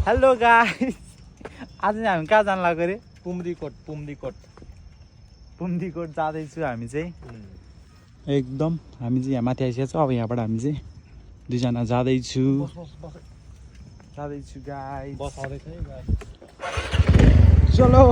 hello guys आज हामी कहाँ जान लाग्यो रे पुम्दीकोट जाँदैछु हामी चाहिँ एकदम हामी चाहिँ यहाँ माथि आइसकेको छ अब यहाँबाट हामी चाहिँ दुईजना जाँदैछु गाइस चलो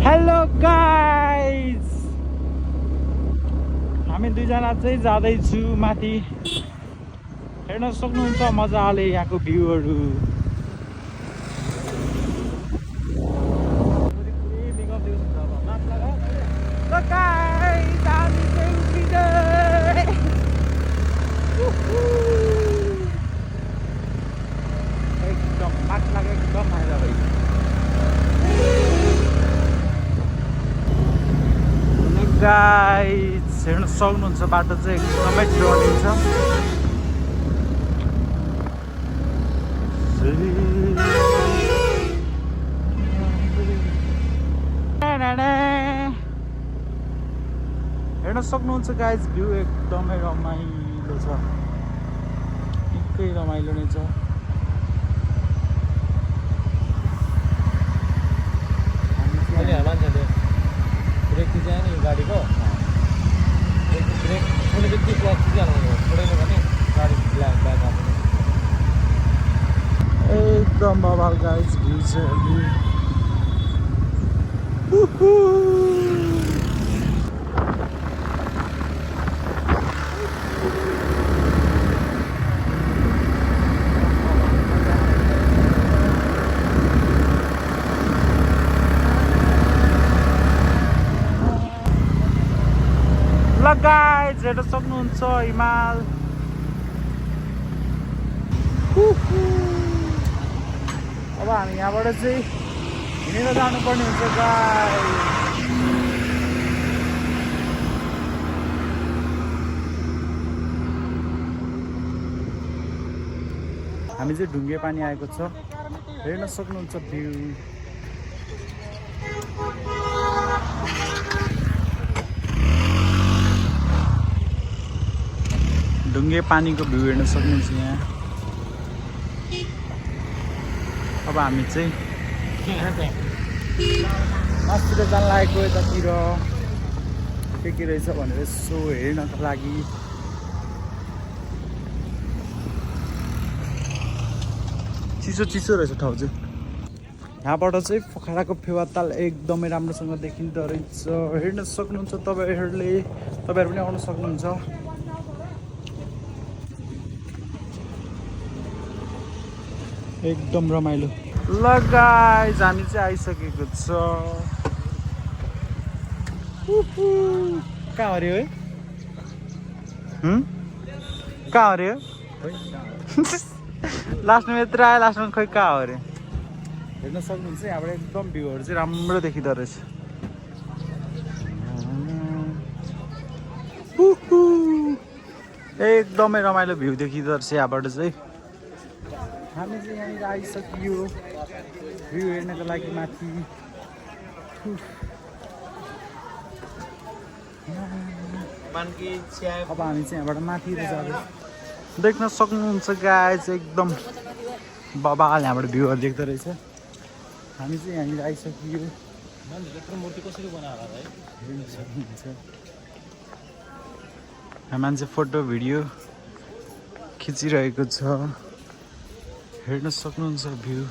हेलो गाइस हामी दुईजना चाहिँ जाँदैछु माथि हेर्न सक्नुहुन्छ मजाले यहाँको भ्यूहरू एकदम माथि एकदम आएर भाइ गाइस हेर्न सक्नुहुन्छ बाटो चाहिँ एकदमै टर्निङ छ हेर्न सक्नुहुन्छ गाइस भ्यू एकदमै रमाइलो छ निकै रमाइलो नै छ मान्छेले ब्रेक दिँदैन यो गाडीको ब्रेक छोडे जति क्लच दिइहाल्नु छोडेन भने गाडी ब्याक आउँछ एकदम बवाल गाइस भ्यू चाहिँ गाइस हेर्न सक्नुहुन्छ हिमाल अब हामी यहाँबाट चाहिँ हिँडेर जानुपर्ने हुन्छ गाइस हामी चाहिँ ढुङ्गे पानी आएको छ हेर्न सक्नुहुन्छ भ्यू ढुङ्गे पानीको भ्यू हेर्न सक्नुहुन्छ यहाँ अब हामी चाहिँ मासतिर जान लागेको यतातिर के रहेछ भनेर यसो हेर्नको लागि चिसो रहेछ ठाउँ चाहिँ यहाँबाट चाहिँ पोखराको फेवाताल एकदमै राम्रोसँग देखिँदो रहेछ हेर्न सक्नुहुन्छ तपाईँहरू पनि आउन सक्नुहुन्छ एकदम रमाइलो ल गाइस हामी चाहिँ आइसकेको छ कहाँ हरे है कहाँ हरे लास्टमा यत्र आयो लास्टमा खोइ कहाँ हरे हेर्न सक्नुहुन्छ यहाँबाट एकदम भ्यूहरू चाहिँ राम्रो देखिँदो रहेछ एकदमै रमाइलो भ्यू देखिँदो रहेछ यहाँबाट चाहिँ हामी चाहिँ यहाँनिर आइसकियो भ्यू हेर्नको लागि माथि अब हामी चाहिँ यहाँबाट माथि जाँदैछौँ देख्न सक्नुहुन्छ गाइस एकदम बबाल यहाँबाट भ्यूहरू देख्दो रहेछ हामी चाहिँ यहाँनिर आइसकियो मूर्ति कसरी बनाएर मान्छे फोटो भिडियो खिचिरहेको छ हेर्न सक्नुहुन्छ भ्यू